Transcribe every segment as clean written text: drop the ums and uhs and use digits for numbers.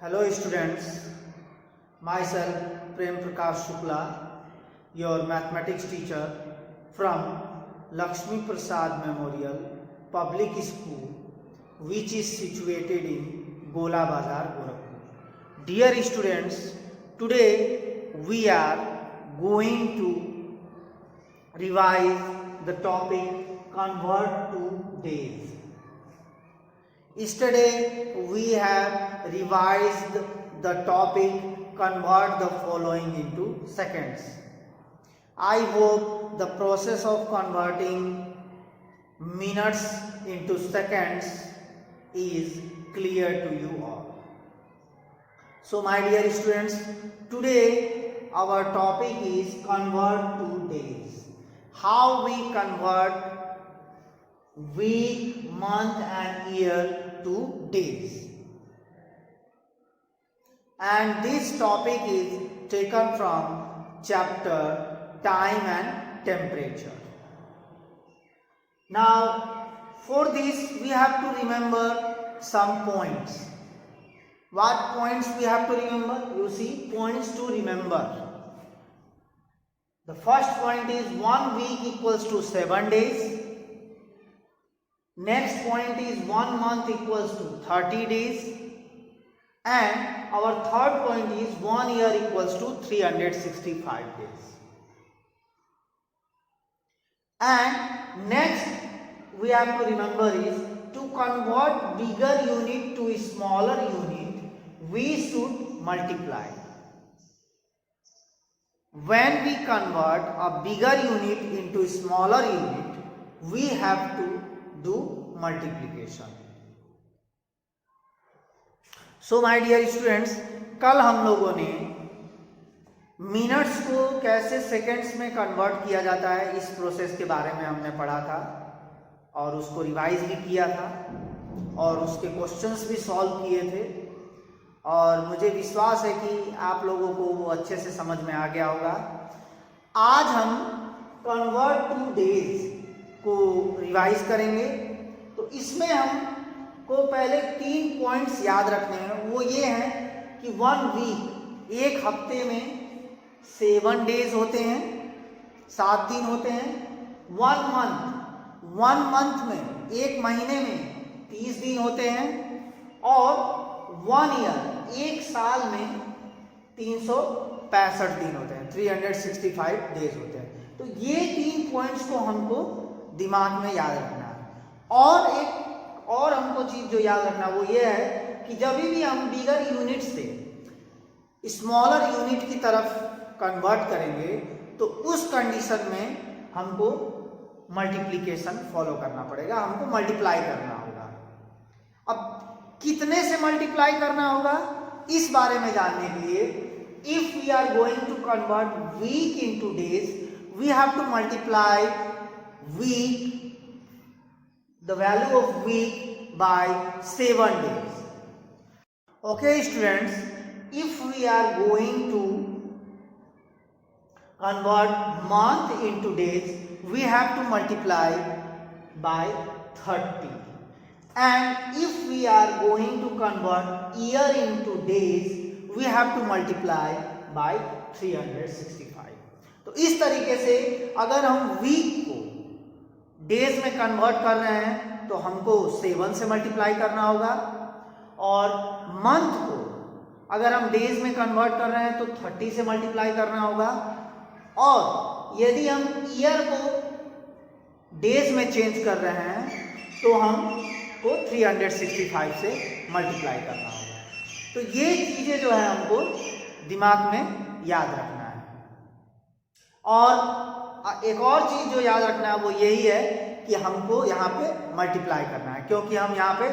Hello students, myself Prem Prakash Shukla, your mathematics teacher from Lakshmi Prasad Memorial Public School, which is situated in Gola Bazar, Gorakhpur. Dear students, today we are going to revise the topic convert to days. Yesterday we have revised the topic convert the following into seconds. I hope the process of converting minutes into seconds is clear to you all. So my dear students, today our topic is convert to days. How we convert week, month and year to days. And this topic is taken from chapter time and temperature. Now for this we have to remember some points. What points we have to remember? You see, points to remember. The first point is 1 week equals to 7 days. Next point is 1 month equals to 30 days. And our third point is 1 year equals to 365 days. And next we have to remember is to convert bigger unit to a smaller unit, we should multiply. When we convert a bigger unit into a smaller unit, we have to do multiplication. So my dear students, कल हम लोगों ने minutes को कैसे seconds में convert किया जाता है इस प्रोसेस के बारे में हमने पढ़ा था और उसको रिवाइज भी किया था और उसके क्वेश्चंस भी सॉल्व किए थे और मुझे विश्वास है कि आप लोगों को वो अच्छे से समझ में आ गया होगा। आज हम कन्वर्ट टू डेज को रिवाइज करेंगे। तो इसमें हम को पहले 3 पॉइंट्स याद रखने हैं। वो ये हैं कि 1 वीक, एक हफ्ते में 7 डेज होते हैं, 7 दिन होते हैं। 1 मंथ में, एक महीने में 30 दिन होते हैं और 1 ईयर, एक साल में 365 दिन होते हैं, 365 डेज होते हैं। तो ये 3 पॉइंट्स को हमको दिमाग में याद रखना है। और एक और हमको चीज जो याद रखना वो ये है कि जब भी हम बिगर यूनिट से स्मॉलर यूनिट की तरफ कन्वर्ट करेंगे तो उस कंडीशन में हमको मल्टीप्लिकेशन फॉलो करना पड़ेगा, हमको मल्टीप्लाई करना होगा। अब कितने से मल्टीप्लाई करना होगा इस बारे में जानने के लिए, if we are going to convert week into days, we have to multiply week, the value of week by 7 days. Okay students, if we are going to convert month into days, we have to multiply by 30. And if we are going to convert year into days, we have to multiply by 365. तो इस तरीके से अगर हम week को days में convert कर रहे हैं तो हमको 7 से मल्टीप्लाई करना होगा और मंथ को अगर हम डेज में कन्वर्ट कर रहे हैं तो 30 से मल्टीप्लाई करना होगा और यदि हम ईयर को डेज में चेंज कर रहे हैं तो हमको 365 से मल्टीप्लाई करना होगा। तो ये चीजें जो है हमको दिमाग में याद रखना है। और एक और चीज जो याद रखना है वो यही है कि हमको यहाँ पे मल्टीप्लाई करना है, क्योंकि हम यहाँ पे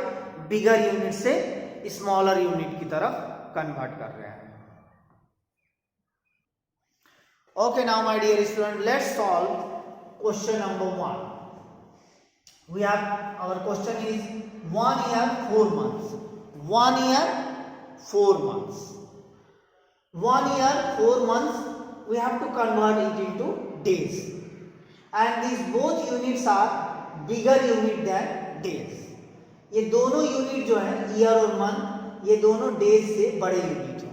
बिगर यूनिट से स्मॉलर यूनिट की तरफ कन्वर्ट कर रहे हैं। Okay, now my dear student, let's solve question number 1। We have our question is 1 year 4 months। 1 year 4 months। 1 year 4 months we have to convert it into days, and these both units are bigger unit than days। ये दोनों unit जो है year और month ये दोनों days से बड़े unit हैं,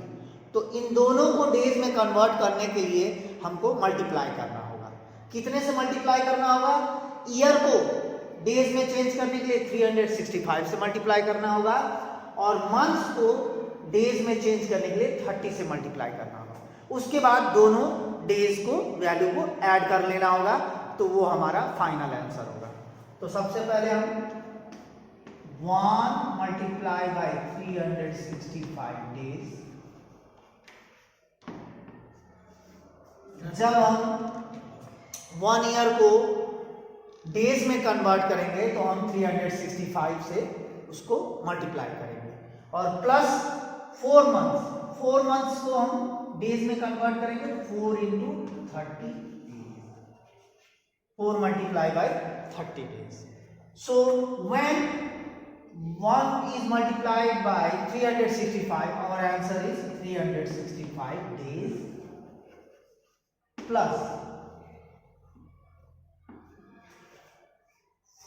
तो इन दोनों को डेज में कन्वर्ट करने के लिए हमको मल्टीप्लाई करना होगा। कितने से मल्टीप्लाई करना होगा? ईयर को डेज में चेंज करने के लिए 365 से मल्टीप्लाई करना होगा और मंथ्स को डेज में चेंज करने के लिए 30 से मल्टीप्लाई करना होगा। उसके बाद दोनों डेज को वैल्यू को ऐड कर लेना होगा, तो वो हमारा फाइनल आंसर होगा। तो सबसे पहले हम 1 मल्टीप्लाई बाई 365 डेज, जब हम 1 ईयर को डेज में कन्वर्ट करेंगे तो हम 365 से उसको मल्टीप्लाई करेंगे और प्लस 4 मंथ्स को हम डेज में कन्वर्ट करेंगे तो 4 into 30 days, 4 multiply by 30 days. So when 1 is multiplied by 365, our answer is 365 days plus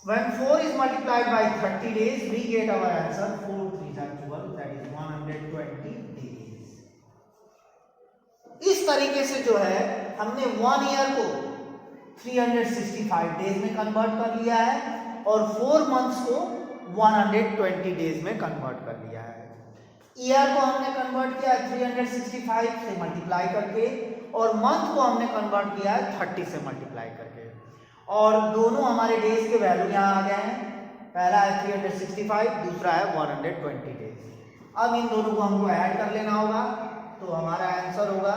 when 4 is multiplied by 30 days, we get our answer 4 3 are 12, that is 120 days। इस तरीके से जो है हमने 1 ईयर को 365 डेज में कन्वर्ट कर लिया है और 4 मंथ्स को 120 डेज में कन्वर्ट कर लिया है। ईयर को हमने कन्वर्ट किया है 365 से मल्टीप्लाई करके और मंथ को हमने कन्वर्ट किया है 30 से मल्टीप्लाई करके, और दोनों हमारे डेज के वैल्यू यहाँ आ गए हैं। पहला है 365, दूसरा है 120 डेज। अब इन दोनों को हमको ऐड कर लेना होगा, तो हमारा आंसर होगा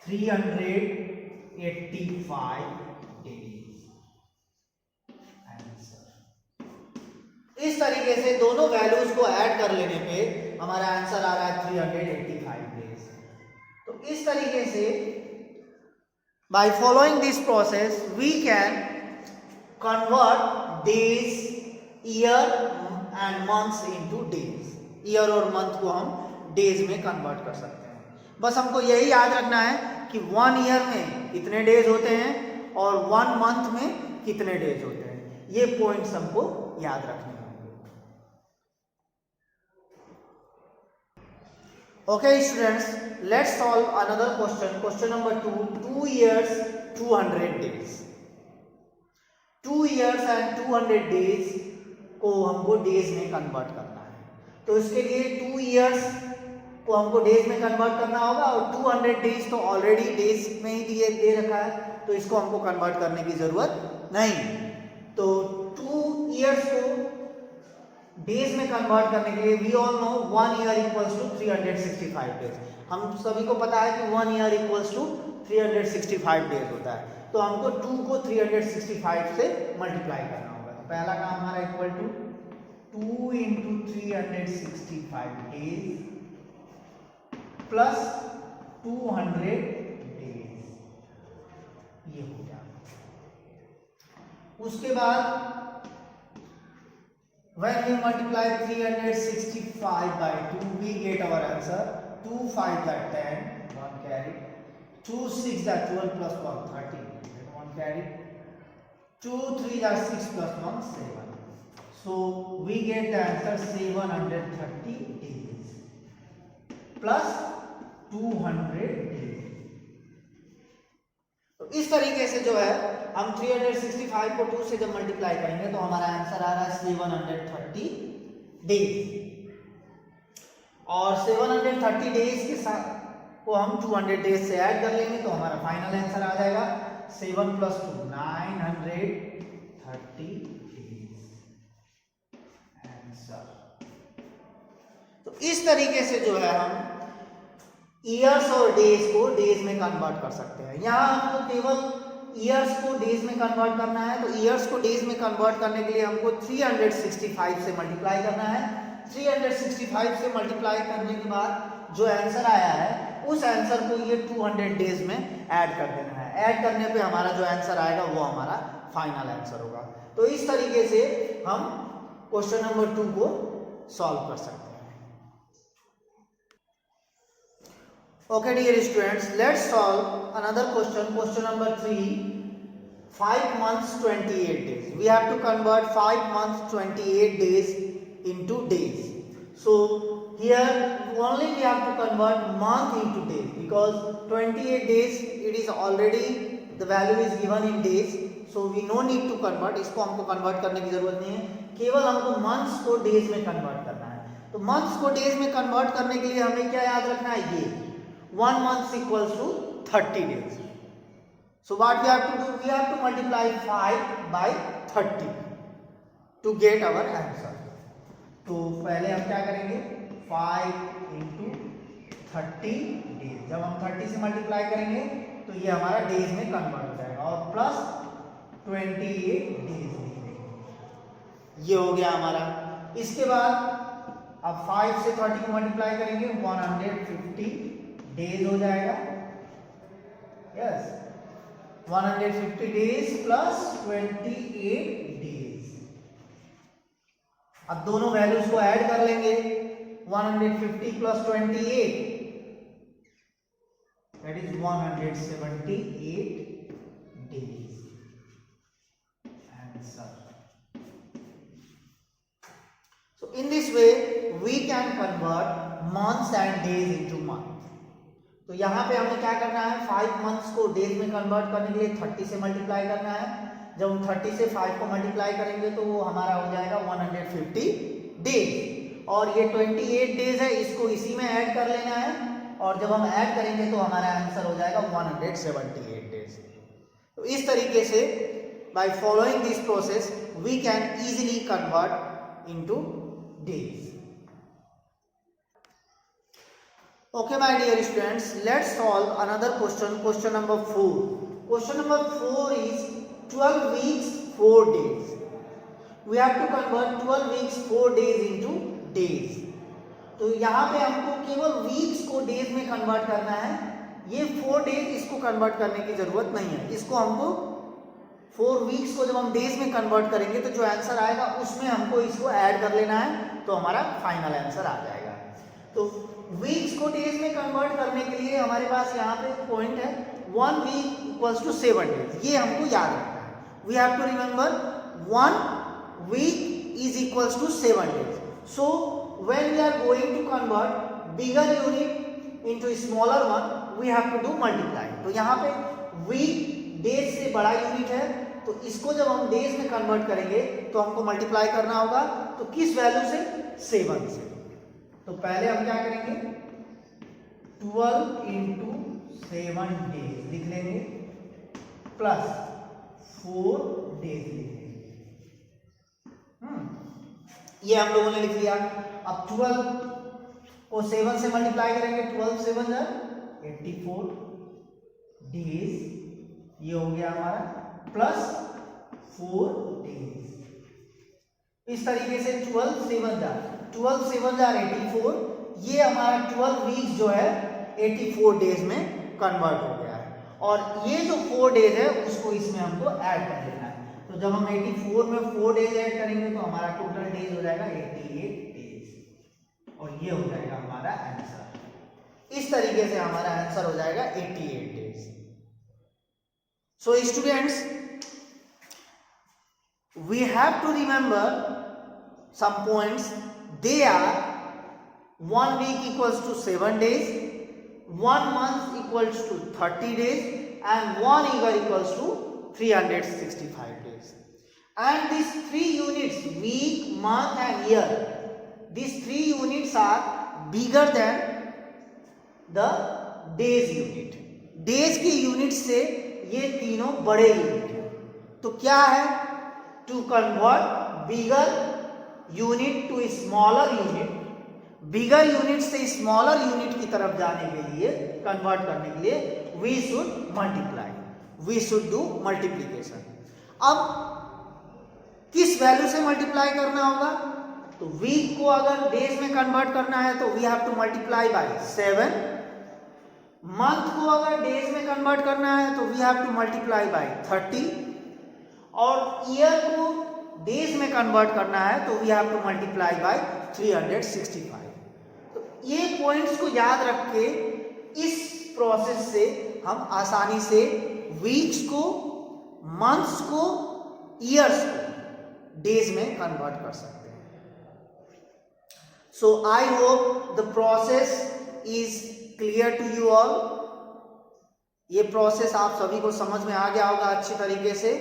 385 डेज। इस तरीके से दोनों वैल्यूज को ऐड कर लेने पे हमारा आंसर आ रहा है 385 डेज। तो इस तरीके से by following this process we can convert days, year and months into days। Year और मंथ को हम डेज में कन्वर्ट कर सकते हैं। बस हमको यही याद रखना है कि 1 ईयर में कितने डेज होते हैं और 1 मंथ में कितने डेज होते हैं, ये पॉइंट्स हमको याद रखने होंगे। Okay students, let's solve another question, question number 2, 2 years 200 days। 2 years and 200 days को हमको डेज में कन्वर्ट करना है, तो इसके लिए 2 years को हमको डेज में कन्वर्ट करना होगा और 200 डेज तो ऑलरेडी डेज में ही दे रखा है, तो इसको हमको कन्वर्ट करने की जरूरत नहीं। तो 2 years को डेज में कन्वर्ट करने के लिए we all know 1 year equals to 365 days. हम सभी को पता है कि 1 ईयर इक्वल्स टू 365 डेज होता है, तो हमको 2 को 365 से मल्टीप्लाई करना होगा। तो पहला काम हमारा equal to 2 into 365 days plus 200 days, ये हो गया। उसके बाद when we multiply 365 by 2 we get our answer 2 5 are 10, 1 carry, 2 6 are 12 plus 1 13, then 1 carry, 2 3 are 6 plus 1 7, so we get the answer 730 days plus 200 days। तो इस तरीके से जो है हम 365 को 2 से जब मल्टीप्लाई करेंगे तो हमारा आंसर आ रहा है 730 डेज, और 730 डेज के साथ को हम 200 डेज से ऐड कर लेंगे तो हमारा फाइनल आंसर आ जाएगा 7 + 2 930 डेज आंसर। तो इस तरीके से जो है हम ईयर्स और डेज को डेज में कन्वर्ट कर सकते हैं। यहाँ हमको केवल ईयर्स को डेज में कन्वर्ट करना है, तो ईयर्स को डेज में कन्वर्ट करने के लिए हमको 365 से मल्टीप्लाई करना है। 365 से मल्टीप्लाई करने के बाद जो आंसर आया है उस आंसर को ये 200 डेज में ऐड कर देना है। ऐड करने पे हमारा जो आंसर आएगा वो हमारा फाइनल आंसर होगा। तो इस तरीके से हम क्वेश्चन नंबर 2 को सॉल्व कर सकते हैं। Okay dear students, let's solve another question, question number 3, 5 months 28 days। We have to convert 5 months 28 days into days। here only we have to convert month into days because 28 days it is already the value is given in days, so we no need to convert. इसको हमको convert करने की जरूरत नहीं है, केवल हमको months को डेज में कन्वर्ट करना है। तो मंथ्स को डेज में कन्वर्ट करने के लिए हमें क्या याद रखना है, ये 1 month equals to 30 days। So what we have to do, we have to multiply 5 by 30 to get our answer। तो पहले हम क्या करेंगे, 5 into 30 days। जब हम 30 से मल्टीप्लाई करेंगे तो ये हमारा डेज में कन्वर्ट हो जाएगा और प्लस 28 डेज लिखेंगे, ये हो गया हमारा। इसके बाद अब 5 से 30 को मल्टीप्लाई करेंगे 150 डेज हो जाएगा। Yes, 150 days plus 28 days। अब दोनों वैल्यूज को ऐड कर लेंगे, 150 plus 28 that is 178 days answer। So in this way we can convert months and days into month। तो यहाँ पे हमें क्या करना है, 5 months को डेज में कन्वर्ट करने के लिए 30 से मल्टीप्लाई करना है। जब हम 30 से 5 को मल्टीप्लाई करेंगे तो वो हमारा हो जाएगा 150 डेज और ये 28 डेज है, इसको इसी में ऐड कर लेना है और जब हम ऐड करेंगे तो हमारा आंसर हो जाएगा 178 डेज। तो इस तरीके से by following this process we can easily convert into days. Okay my dear students, let's solve another question, question number 4। Question number 4 is 12 weeks 4 days। We have to convert 12 weeks 4 days into days। तो यहाँ पे हमको केवल weeks को days में convert करना है, ये 4 डेज इसको कन्वर्ट करने की जरूरत नहीं है। इसको हमको 4 वीक्स को जब हम डेज में कन्वर्ट करेंगे तो जो आंसर आएगा उसमें हमको इसको ऐड कर लेना है, तो हमारा फाइनल आंसर आ जाएगा। तो वीक्स को डेज में कन्वर्ट करने के लिए हमारे पास यहाँ पे पॉइंट है 1 वीक इक्वल्स टू 7 डेज, ये हमको याद रखना है। We have to remember 1 week is equals to 7 days. So when we are going to convert bigger unit into smaller one we have to do multiply. तो यहाँ पे week days से बड़ा यूनिट है, तो इसको जब हम डेज में कन्वर्ट करेंगे तो हमको मल्टीप्लाई करना होगा, तो किस वैल्यू से, 7 से। तो पहले हम क्या करेंगे, 12 into 7 डेज लिख लेंगे प्लस 4 डेज लिख लेंगे। ये हम लोगों ने लिख लिया। अब 12 को 7 से मल्टीप्लाई करेंगे, 12 7 84 डेज, ये हो गया हमारा, प्लस 4 डेज। इस तरीके से 12 7 84, ये हमारा 12 वीक्स जो है 84 डेज में कन्वर्ट हो गया है और ये जो 4 डेज है उसको इसमें हमको ऐड कर लेना है। तो जब हम 84 में 4 डेज ऐड करेंगे तो हमारा टोटल डेज हो जाएगा 88 डेज और ये हो जाएगा हमारा आंसर। इस तरीके से हमारा आंसर हो जाएगा 88 days. So students, we have to remember some points। They are 1 week equals to 7 days, 1 month equals to 30 days and 1 year equals to 365 days। And these 3 units, week, month and year, these 3 units are bigger than the days unit। days के unit से ये तीनों बड़े unit हैं। तो क्या है, to convert bigger unit to smaller unit, bigger unit से स्मॉलर यूनिट की तरफ जाने के लिए, कन्वर्ट करने के लिए we should multiply, we should do multiplication. अब किस वैल्यू से मल्टीप्लाई करना होगा, तो वीक को अगर डेज में कन्वर्ट करना है तो we have to multiply by 7, month को अगर डेज में कन्वर्ट करना है तो we have to multiply by 30 और ईयर को डेज में कन्वर्ट करना है तो we have to multiply by 365। तो ये पॉइंट्स को याद रख के इस प्रोसेस से हम आसानी से वीक्स को, मंथ्स को, ईयर्स को डेज में कन्वर्ट कर सकते हैं। So I hope the process is clear to you all. ये प्रोसेस आप सभी को समझ में आ गया होगा अच्छी तरीके से।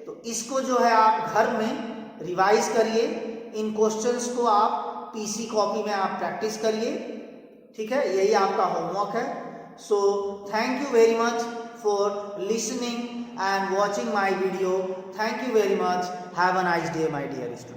तो इसको जो है आप घर में रिवाइज करिए, इन क्वेश्चंस को आप पीसी कॉपी में आप प्रैक्टिस करिए, ठीक है, यही आपका होमवर्क है। So thank you very much for listening and watching my video. Thank you very much. Have a nice day, my dear students.